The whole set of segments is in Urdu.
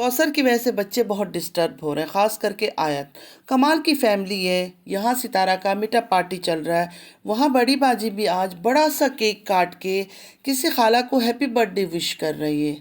کوثر کی وجہ سے بچے بہت ڈسٹرب ہو رہے ہیں، خاص کر کے آیت۔ کمال کی فیملی ہے، یہاں ستارہ کا میٹ اپ پارٹی چل رہا ہے، وہاں بڑی باجی بھی آج بڑا سا کیک کاٹ کے کسی خالہ کو ہیپی برتھ ڈے وش کر رہی ہے۔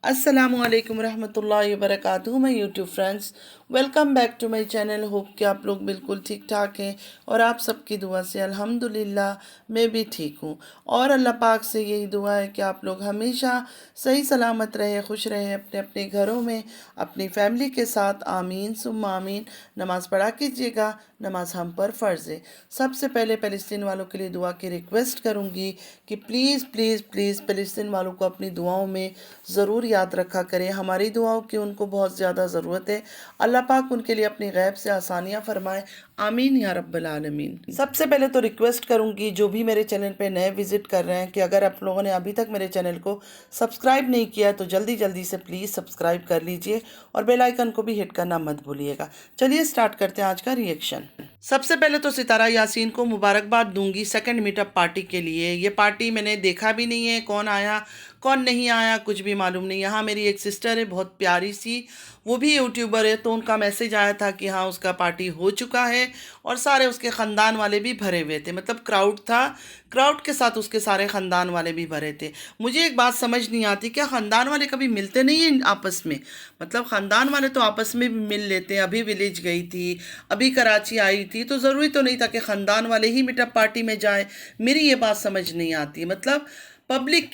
السلام علیکم ورحمۃ اللہ وبرکاتہ، میں YouTube friends welcome back to my channel. Hope کہ آپ لوگ بالکل ٹھیک ٹھاک ہیں اور آپ سب کی دعا سے الحمدللہ میں بھی ٹھیک ہوں، اور اللہ پاک سے یہی دعا ہے کہ آپ لوگ ہمیشہ صحیح سلامت رہے، خوش رہے اپنے اپنے گھروں میں اپنی فیملی کے ساتھ، آمین ثم آمین۔ نماز پڑھا کیجیے گا، نماز ہم پر فرض ہے۔ سب سے پہلے فلسطین والوں کے لیے دعا کی ریکویسٹ کروں گی کہ پلیز پلیز پلیز فلسطین والوں کو اپنی دعاؤں میں ضرور یاد رکھا کریں، ہماری دعاؤں کی ان کو بہت زیادہ ضرورت ہے۔ اللہ پاک ان کے لیے اپنی غیب سے آسانیاں فرمائے، آمین یا رب العالمین۔ سب سے پہلے تو ریکویسٹ کروں گی جو بھی میرے چینل پہ نئے وزٹ کر رہے ہیں کہ اگر آپ لوگوں نے ابھی تک میرے چینل کو سبسکرائب نہیں کیا تو جلدی جلدی سے پلیز سبسکرائب کر لیجئے اور بیل آئیکن کو بھی ہٹ کرنا مت بھولیے گا۔ چلیے سٹارٹ کرتے ہیں آج کا ریئیکشن۔ سب سے پہلے تو ستارہ یاسین کو مبارکباد دوں گی سیکنڈ میٹ اپ پارٹی کے لیے۔ یہ پارٹی میں نے دیکھا بھی نہیں ہے، کون آیا کون نہیں آیا کچھ بھی معلوم نہیں۔ یہاں میری ایک سسٹر ہے بہت پیاری سی، وہ بھی یوٹیوبر ہے، تو ان کا میسج آیا تھا کہ ہاں اس کا پارٹی ہو چکا ہے، اور سارے اس کے خاندان والے بھی بھرے ہوئے تھے، مطلب کراؤڈ تھا، کراؤڈ کے ساتھ اس کے سارے خاندان والے بھی بھرے تھے۔ مجھے ایک بات سمجھ نہیں آتی، کیا خاندان والے کبھی ملتے نہیں ہیں آپس میں؟ مطلب خاندان والے تو آپس میں بھی مل لیتے ہیں، ابھی ولیج گئی تھی، ابھی کراچی آئی تھی، تو ضروری تو نہیں تھا کہ خاندان والے ہی میٹ اپ پارٹی میں جائیں۔ میری یہ بات سمجھ نہیں آتی، مطلب پبلک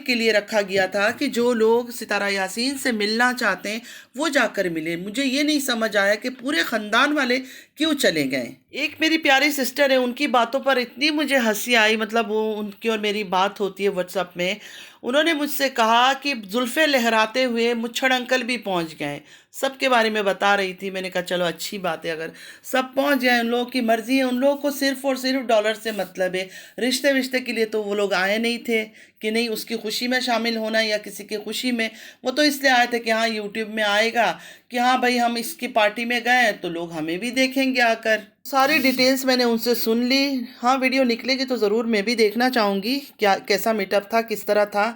کے لیے رکھا گیا تھا کہ جو لوگ ستارہ یاسین سے ملنا چاہتے ہیں وہ جا کر ملے۔ مجھے یہ نہیں سمجھ آیا کہ پورے خاندان والے کیوں چلے گئے۔ ایک میری پیاری سسٹر ہے، ان کی باتوں پر اتنی مجھے ہنسی آئی، مطلب وہ ان کی اور میری بات ہوتی ہے واٹس ایپ میں، انہوں نے مجھ سے کہا کہ زلفیں لہراتے ہوئے مچھڑ انکل بھی پہنچ گئے، سب کے بارے میں بتا رہی تھی۔ میں نے کہا چلو اچھی بات ہے، اگر سب پہنچ جائیں، ان لوگوں کی مرضی ہے، ان لوگوں کو صرف اور صرف ڈالر سے مطلب ہے، رشتے کے لیے تو وہ لوگ آئے نہیں تھے کہ نہیں اس کی خوشی میں شامل ہونا یا کسی کی خوشی میں، وہ تو اس لیے آئے تھے کہ ہاں یوٹیوب میں آئے گا کہ ہاں بھائی ہم اس کی پارٹی میں گئے تو لوگ ہمیں بھی دیکھیں گے آ کر۔ ساری ڈیٹیلز میں نے ان سے سن لی، ہاں ویڈیو نکلے گی تو ضرور میں بھی دیکھنا چاہوں گی کیسا میٹ اپ تھا، کس طرح تھا۔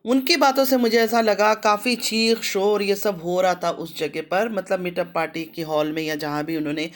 ان کی باتوں سے مجھے ایسا لگا کافی چیخ شور یہ سب ہو رہا تھا اس جگہ پر، مطلب میٹ اپ پارٹی کی ہال میں یا جہاں بھی انہوں نے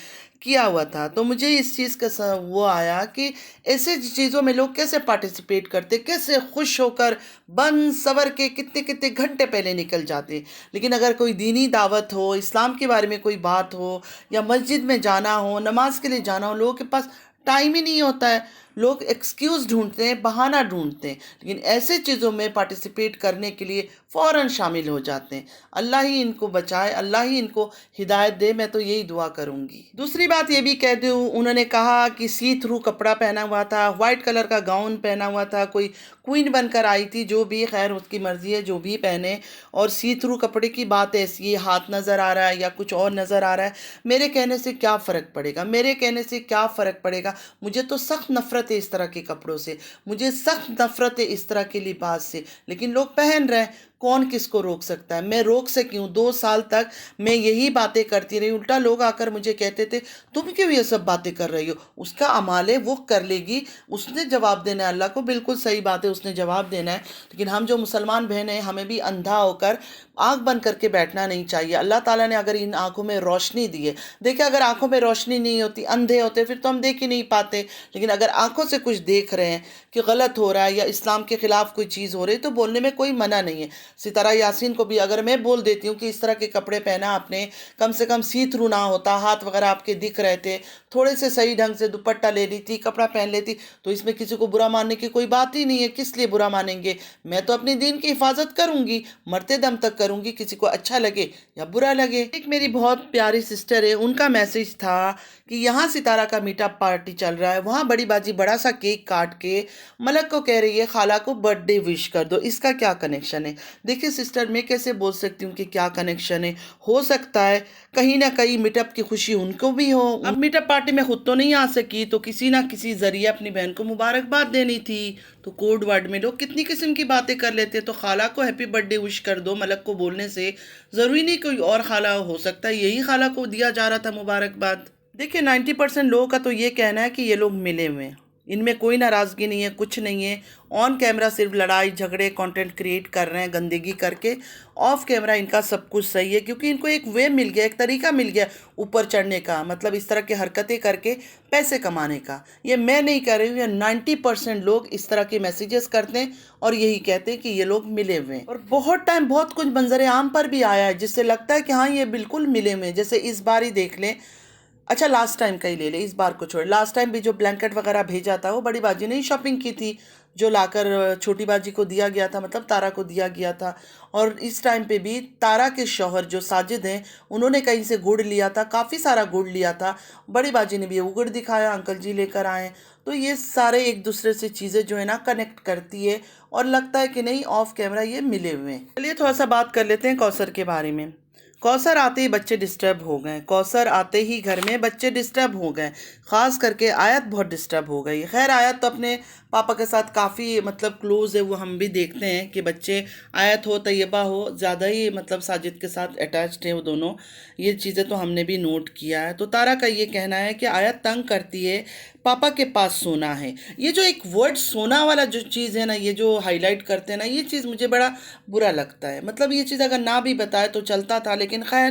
کیا ہوا تھا۔ تو مجھے اس چیز کا وہ آیا کہ ایسے چیزوں میں لوگ کیسے پارٹیسپیٹ کرتے، کیسے خوش ہو کر بن سور کے کتنے کتنے گھنٹے پہلے نکل جاتے۔ لیکن اگر کوئی دینی دعوت ہو، اسلام کے بارے میں کوئی بات ہو، یا مسجد میں جانا ہو، نماز کے لیے جانا ہو، لوگوں کے پاس ٹائم ہی نہیں ہوتا ہے، لوگ ایکسکیوز ڈھونڈتے ہیں، بہانہ ڈھونڈتے ہیں، لیکن ایسے چیزوں میں پارٹیسپیٹ کرنے کے لیے فوراً شامل ہو جاتے ہیں۔ اللہ ہی ان کو بچائے، اللہ ہی ان کو ہدایت دے، میں تو یہی دعا کروں گی۔ دوسری بات یہ بھی کہہ دوں، انہوں نے کہا کہ سی تھرو کپڑا پہنا ہوا تھا، وائٹ کلر کا گاؤن پہنا ہوا تھا، کوئی کوئین بن کر آئی تھی، جو بھی خیر اس کی مرضی ہے جو بھی پہنے، اور سی تھرو کپڑے کی بات ایسی ہے، ہاتھ نظر آ رہا ہے یا کچھ اور نظر آ رہا ہے، میرے کہنے سے کیا فرق پڑے گا، میرے کہنے سے کیا فرق پڑے گا؟ مجھے تو سخت نفرت ہے اس طرح کے کپڑوں سے، مجھے سخت نفرت ہے اس طرح کے لباس سے، لیکن لوگ پہن رہے ہیں، کون کس کو روک سکتا ہے؟ میں روک سکی ہوں، 2 سال تک میں یہی باتیں کرتی رہی، الٹا لوگ آ کر مجھے کہتے تھے تم کیوں یہ سب باتیں کر رہی ہو؟ اس کا عمال ہے، وہ کر لے گی، اس نے جواب دینا ہے اللہ کو، بالکل صحیح بات ہے، اس نے جواب دینا ہے، لیکن ہم جو مسلمان بہن ہیں ہمیں بھی اندھا ہو کر آنکھ بند کر کے بیٹھنا نہیں چاہیے۔ اللہ تعالیٰ نے اگر ان آنکھوں میں روشنی دی ہے، دیکھیں اگر آنکھوں میں روشنی نہیں ہوتی، اندھے ہوتے، پھر تو ہم دیکھ ہی نہیں پاتے، لیکن اگر آنکھوں سے کچھ دیکھ رہے ہیں کہ غلط ہو رہا ہے یا اسلام کے خلاف کوئی چیز ہو رہی ہے تو بولنے میں کوئی منع نہیں ہے۔ ستارہ یاسین کو بھی اگر میں بول دیتی ہوں کہ اس طرح کے کپڑے پہنا آپ نے، کم سے کم سی تھرو نہ ہوتا، ہاتھ وغیرہ آپ کے دکھ رہے تھے، تھوڑے سے صحیح ڈھنگ سے دوپٹہ لے لیتی، کپڑا پہن لیتی، تو اس میں کسی کو برا ماننے کی کوئی بات ہی نہیں ہے، کس لیے برا مانیں گے؟ میں تو اپنی دین کی حفاظت کروں گی، مرتے دم تک کروں گی، کسی کو اچھا لگے یا برا لگے۔ ایک میری بہت پیاری سسٹر ہے، ان کا میسج تھا کہ یہاں ستارہ کا میٹ اپ پارٹی چل رہا ہے، وہاں بڑی باجی بڑا سا کیک کاٹ کے ملک کو کہہ رہی ہے خالہ کو برتھ ڈے وش کر دو، اس کا کیا کنیکشن ہے؟ دیکھیں سسٹر، میں کیسے بول سکتی ہوں کہ کیا کنیکشن ہے؟ ہو سکتا ہے کہیں نہ کہیں میٹ اپ کی خوشی ان کو بھی ہو، اب میٹ اپ پارٹی میں خود تو نہیں آ سکی تو کسی نہ کسی ذریعے اپنی بہن کو مبارکباد دینی تھی، تو کوڈ ورڈ میں لوگ کتنی قسم کی باتیں کر لیتے، تو خالہ کو ہیپی برتھ ڈے وش کر دو ملک کو بولنے سے ضروری نہیں کوئی اور خالہ ہو سکتا ہے یہی خالہ کو دیا جا رہا تھا مبارکباد۔ دیکھیں 90% لوگوں کا تو یہ کہنا ہے کہ یہ لوگ ملے ہوئے ہیں، ان میں کوئی ناراضگی نہیں ہے، کچھ نہیں ہے. آن کیمرہ صرف لڑائی جھگڑے کنٹینٹ کریٹ کر رہے ہیں گندگی کر کے. آف کیمرہ ان کا سب کچھ صحیح ہے، کیونکہ ان کو ایک وے مل گیا، ایک طریقہ مل گیا اوپر چڑھنے کا، مطلب اس طرح کی حرکتیں کر کے پیسے کمانے کا. یہ میں نہیں کہہ رہی ہوں، یہ 90% لوگ اس طرح کے میسیجز کرتے ہیں اور یہی کہتے ہیں کہ یہ لوگ ملے ہوئے ہیں. اور بہت ٹائم بہت کچھ منظر عام پر بھی آیا ہے جس سے لگتا ہے کہ ہاں یہ بالکل ملے ہوئے ہیں. جیسے اس بار ہی دیکھ لیں، اچھا لاسٹ ٹائم کا ہی لے لیں، اس بار کو چھوڑ. لاسٹ ٹائم بھی جو بلینکٹ وغیرہ بھیجا تھا وہ بڑی باجی نے ہی شاپنگ کی تھی، جو لا کر چھوٹی باجی کو دیا گیا تھا، مطلب تارا کو دیا گیا تھا. اور اس ٹائم پہ بھی تارا کے شوہر جو ساجد ہیں انہوں نے کہیں سے گڑ لیا تھا، کافی سارا گڑ لیا تھا. بڑی باجی نے بھی وہ گڑ دکھایا، انکل جی لے کر آئے. تو یہ سارے ایک دوسرے سے چیزیں جو ہے نا کنیکٹ کرتی ہے اور لگتا ہے کہ نہیں آف کیمرہ یہ ملے ہوئے ہیں. چلیے تھوڑا سا بات کر لیتے ہیں کوثر کے بارے میں. کوثر آتے ہی بچے ڈسٹرب ہو گئے، کوثر آتے ہی گھر میں بچے ڈسٹرب ہو گئے، خاص کر کے آیت بہت ڈسٹرب ہو گئی. خیر آیت تو اپنے پاپا کے ساتھ کافی مطلب کلوز ہے، وہ ہم بھی دیکھتے ہیں کہ بچے آیت ہو طیبہ ہو زیادہ ہی مطلب ساجد کے ساتھ اٹیچڈ ہیں وہ دونوں. یہ چیزیں تو ہم نے بھی نوٹ کیا ہے. تو تارا کا یہ کہنا ہے کہ آیت تنگ کرتی ہے، پاپا کے پاس سونا ہے. یہ جو ایک ورڈ سونا والا جو چیز ہے نا، یہ جو ہائی لائٹ کرتے ہیں نا، یہ چیز مجھے بڑا برا لگتا ہے. مطلب یہ چیز اگر نہ بھی بتائے تو چلتا تھا، لیکن خیر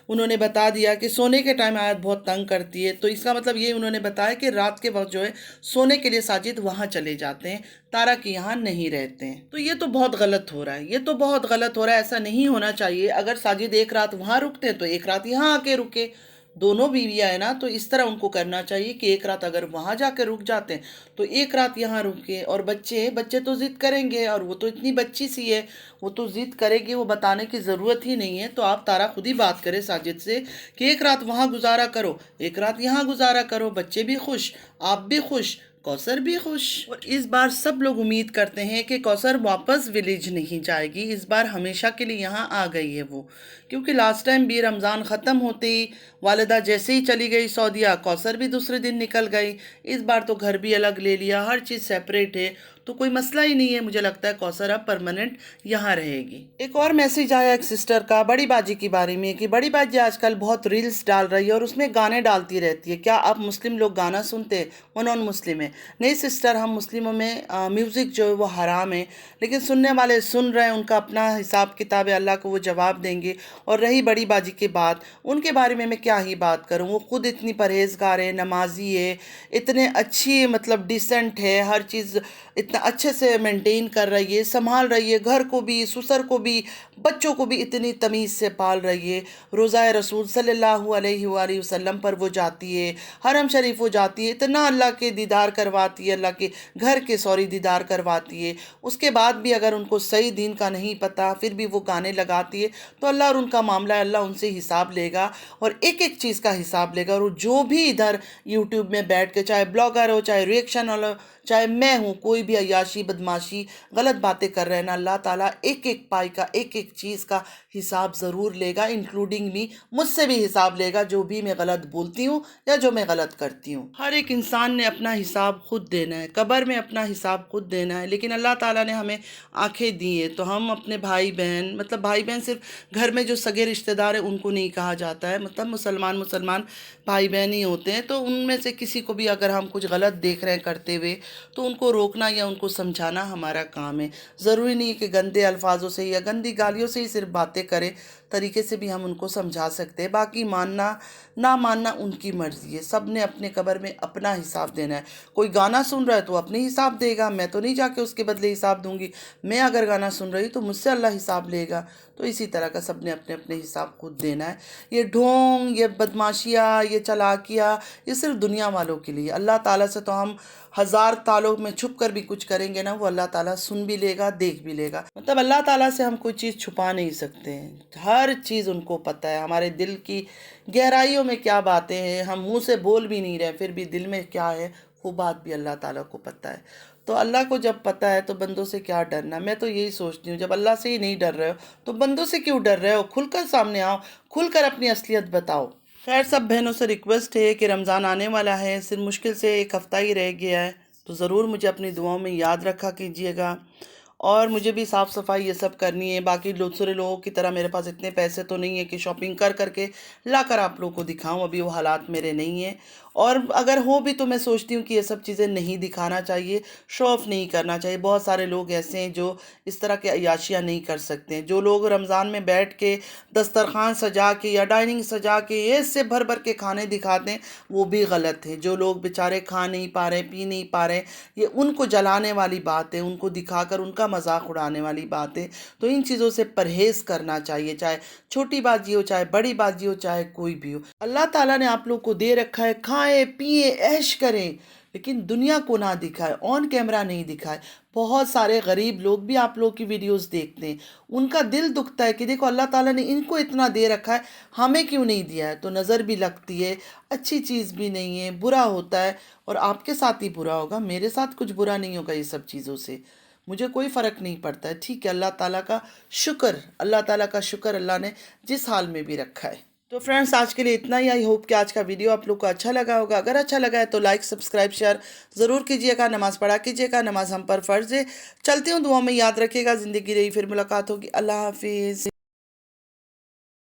انہوں نے بتا دیا کہ سونے کے ٹائم آیت بہت تنگ کرتی ہے. تو اس کا مطلب یہ انہوں نے بتایا کہ رات کے وقت جو ہے سونے کے لیے ساجد وہاں چلے جاتے ہیں، تارا کے یہاں نہیں رہتے ہیں. تو یہ تو بہت غلط ہو رہا ہے، یہ تو بہت غلط ہو رہا ہے. ایسا نہیں ہونا چاہیے. اگر ساجد ایک رات وہاں رکتے ہیں تو ایک رات یہاں آ کے رکے. دونوں بیویاں ہیں نا، تو اس طرح ان کو کرنا چاہیے کہ ایک رات اگر وہاں جا کے رک جاتے ہیں تو ایک رات یہاں رکے. اور بچے تو ضد کریں گے، اور وہ تو اتنی بچی سی ہے، وہ تو ضد کرے گی، وہ بتانے کی ضرورت ہی نہیں ہے. تو آپ تارا خود ہی بات کرے ساجد سے کہ ایک رات وہاں گزارا کرو، ایک رات یہاں گزارا کرو. بچے بھی خوش، آپ بھی خوش، کوثر بھی خوش. اور اس بار سب لوگ امید کرتے ہیں کہ کوثر واپس ولیج نہیں جائے گی، اس بار ہمیشہ کے لیے یہاں آ گئی ہے وہ. کیونکہ لاسٹ ٹائم بھی رمضان ختم ہوتے ہی والدہ جیسے ہی چلی گئی سعودیہ، کوثر بھی دوسرے دن نکل گئی. اس بار تو گھر بھی الگ لے لیا، ہر چیز سیپریٹ ہے، تو کوئی مسئلہ ہی نہیں ہے. مجھے لگتا ہے کوثر اب پرماننٹ یہاں رہے گی. ایک اور میسیج آیا ایک سسٹر کا بڑی باجی کے بارے میں کہ بڑی باجی آج کل بہت ریلز ڈال رہی ہے اور اس میں گانے ڈالتی رہتی ہے. کیا آپ مسلم لوگ گانا سنتے ہیں؟ وہ نان مسلم ہے. نہیں سسٹر، ہم مسلموں میں میوزک جو ہے وہ حرام ہے، لیکن سننے والے سن رہے ہیں، ان کا اپنا حساب کتاب ہے، اللہ کو وہ جواب دیں گے. اور رہی بڑی باجی کی بات، ان کے بارے میں کیا ہی بات کروں. وہ خود اتنی پرہیزگار ہے، نمازی ہے، اتنے اچھی مطلب ڈیسنٹ ہے، ہر چیز اتنا اچھے سے مینٹین کر رہی ہے، سنبھال رہی ہے، گھر کو بھی، سسر کو بھی، بچوں کو بھی اتنی تمیز سے پال رہی ہے. روضہ رسول صلی اللہ علیہ وآلہ وسلم پر وہ جاتی ہے، حرم شریف وہ جاتی ہے، اتنا اللہ کے دیدار کرواتی ہے، اللہ کے گھر کے دیدار کرواتی ہے. اس کے بعد بھی اگر ان کو صحیح دین کا نہیں پتا، پھر بھی وہ گانے لگاتی ہے، تو اللہ اور ان کا معاملہ ہے، اللہ ان سے حساب لے گا اور ایک ایک چیز کا حساب لے گا. اور جو بھی ادھر یوٹیوب میں بیٹھ کے، چاہے بلاگر ہو، چاہے ریئیکشن والا، چاہے میں ہوں، کوئی بھی عیاشی بدماشی غلط باتیں کر رہے ہیں نا، اللہ تعالیٰ ایک ایک پائی کا، ایک ایک چیز کا حساب ضرور لے گا، انکلوڈنگ می، مجھ سے بھی حساب لے گا، جو بھی میں غلط بولتی ہوں یا جو میں غلط کرتی ہوں. ہر ایک انسان نے اپنا حساب خود دینا ہے، قبر میں اپنا حساب خود دینا ہے. لیکن اللہ تعالیٰ نے ہمیں آنکھیں دی ہیں، تو ہم اپنے بھائی بہن، مطلب بھائی بہن صرف گھر میں جو سگے رشتہ دار ہیں ان کو نہیں کہا جاتا ہے، مطلب مسلمان بھائی بہن ہی ہوتے ہیں. تو ان میں سے کسی کو بھی اگر ہم کچھ غلط دیکھ رہے ہیں کرتے ہوئے، تو ان کو روکنا یا ان کو سمجھانا ہمارا کام ہے. ضروری نہیں کہ گندے الفاظوں سے یا گندی گالیوں سے ہی صرف باتیں کریں، طریقے سے بھی ہم ان کو سمجھا سکتے ہیں. باقی ماننا نہ ماننا ان کی مرضی ہے، سب نے اپنے قبر میں اپنا حساب دینا ہے. کوئی گانا سن رہا ہے تو اپنی حساب دے گا، میں تو نہیں جا کے اس کے بدلے حساب دوں گی. میں اگر گانا سن رہی تو مجھ سے اللہ حساب لے گا. تو اسی طرح کا سب نے اپنے اپنے حساب خود دینا ہے. یہ ڈھونگ، یہ بدماشیاں، یہ چالاکیاں، یہ صرف دنیا والوں کے لیے. اللہ تعالیٰ سے تو ہم ہزار تالوں میں چھپ کر بھی کچھ کریں گے نا، وہ اللہ تعالیٰ سن بھی لے گا، دیکھ بھی لے گا. مطلب اللہ تعالیٰ سے ہم کوئی چیز چھپا نہیں سکتے ہیں، ہر چیز ان کو پتہ ہے. ہمارے دل کی گہرائیوں میں کیا باتیں ہیں، ہم منہ سے بول بھی نہیں رہے، پھر بھی دل میں کیا ہے وہ بات بھی اللہ تعالیٰ کو پتہ ہے. تو اللہ کو جب پتہ ہے تو بندوں سے کیا ڈرنا. میں تو یہی سوچتی ہوں، جب اللہ سے ہی نہیں ڈر رہے ہو تو بندوں سے کیوں ڈر رہے ہو؟ کھل کر سامنے آؤ، کھل کر اپنی اصلیت بتاؤ. خیر سب بہنوں سے ریکویسٹ ہے کہ رمضان آنے والا ہے، صرف مشکل سے ایک ہفتہ ہی رہ گیا ہے، تو ضرور مجھے اپنی دعاؤں میں یاد رکھا کیجیے گا. اور مجھے بھی صاف صفائی یہ سب کرنی ہے. باقی دوسرے لوگوں کی طرح میرے پاس اتنے پیسے تو نہیں ہیں کہ شاپنگ کر کر کے لا کر آپ لوگوں کو دکھاؤں، ابھی وہ حالات میرے نہیں ہیں. اور اگر ہو بھی تو میں سوچتی ہوں کہ یہ سب چیزیں نہیں دکھانا چاہیے، شو آف نہیں کرنا چاہیے۔ بہت سارے لوگ ایسے ہیں جو اس طرح کے عیاشیاں نہیں کر سکتے ہیں۔ جو لوگ رمضان میں بیٹھ کے دسترخوان سجا کے یا ڈائننگ سجا کے یہ سے بھر بھر کے کھانے دکھاتے ہیں، وہ بھی غلط ہے۔ جو لوگ بیچارے کھا نہیں پا رہے، پی نہیں پا رہے، یہ ان کو جلانے والی بات ہے، ان کو دکھا کر ان کا مذاق اڑانے والی بات ہے۔ تو ان چیزوں سے پرہیز کرنا چاہیے، چاہے چھوٹی بازی ہو، چاہے بڑی بازی ہو، چاہے کوئی بھی ہو۔ اللہ تعالیٰ نے آپ لوگ کو دے رکھا ہے، کھائیں پیئیں عیش کریں، لیکن دنیا کو نہ دکھائے، آن کیمرہ نہیں دکھائے۔ بہت سارے غریب لوگ بھی آپ لوگ کی ویڈیوز دیکھتے ہیں، ان کا دل دکھتا ہے کہ دیکھو اللہ تعالیٰ نے ان کو اتنا دے رکھا ہے، ہمیں کیوں نہیں دیا ہے؟ تو نظر بھی لگتی ہے، اچھی چیز بھی نہیں ہے، برا ہوتا ہے، اور آپ کے ساتھ ہی برا ہوگا، میرے ساتھ کچھ برا نہیں ہوگا یہ سب چیزوں سے، مجھے کوئی فرق نہیں پڑتا ہے۔ ٹھیک ہے، اللہ تعالیٰ کا شکر، اللہ تعالیٰ کا شکر اللہ نے جس حال میں بھی رکھا ہے۔ تو فرینڈس، آج کے لیے اتنا ہی۔ آئی ہوپ کہ آج کا ویڈیو آپ لوگ کو اچھا لگا ہوگا۔ اگر اچھا لگا ہے تو لائک، سبسکرائب، شیئر ضرور کیجیے گا۔ نماز پڑھا کیجیے گا، نماز ہم پر فرض ہے۔ چلتی ہوں، دعاؤں میں یاد رکھیے گا۔ زندگی رہی، پھر ملاقات ہوگی۔ اللہ حافظ۔